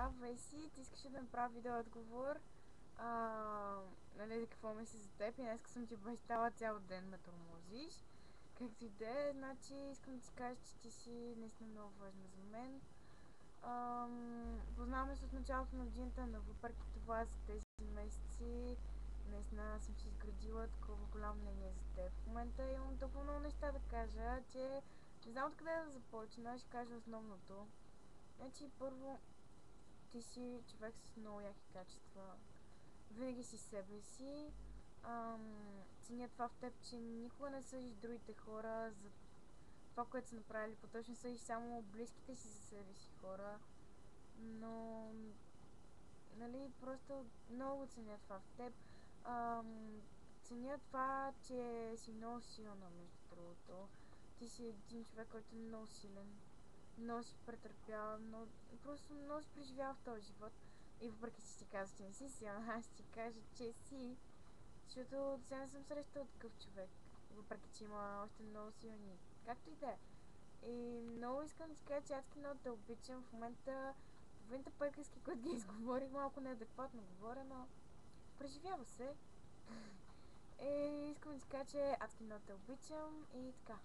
Веси, ти искаш да направя видео отговор. Нали, за какво мисля за теб и днес съм ти обещала цял ден ме тормозиш. Както и да е, значи искам да ти кажа, че ти си наистина много важна за мен. Познаваме се от началото на годината, но въпреки това за тези месеци наистина съм си изградила такова голямо мнение за теб. В момента имам толкова много неща да кажа, че не знам откъде да започна, ще кажа основното. Значи първо, ти си човек с много яки качества. Винаги си себе си. Ценя това в теб, че никога не съдиш другите хора за това, което са направили. По-точно съдиш само близките си за себе си хора. Но, нали, просто много ценя това в теб. Ценя това, че си много силна, между другото. Ти си един човек, който е много силен. Много си претърпял, но просто много си преживял в този живот. И въпреки, че ти казваш, че не си силна, аз ти кажа, че си. Защото сега не съм срещала такъв човек. Въпреки, че има още много силни. Както и да е. И много искам да ти кажа, че адски много те обичам. В момента половината приказки, които ги изговорих, малко неадекватно говоря, но преживява се. И искам да ти кажа, че адски много те обичам и така.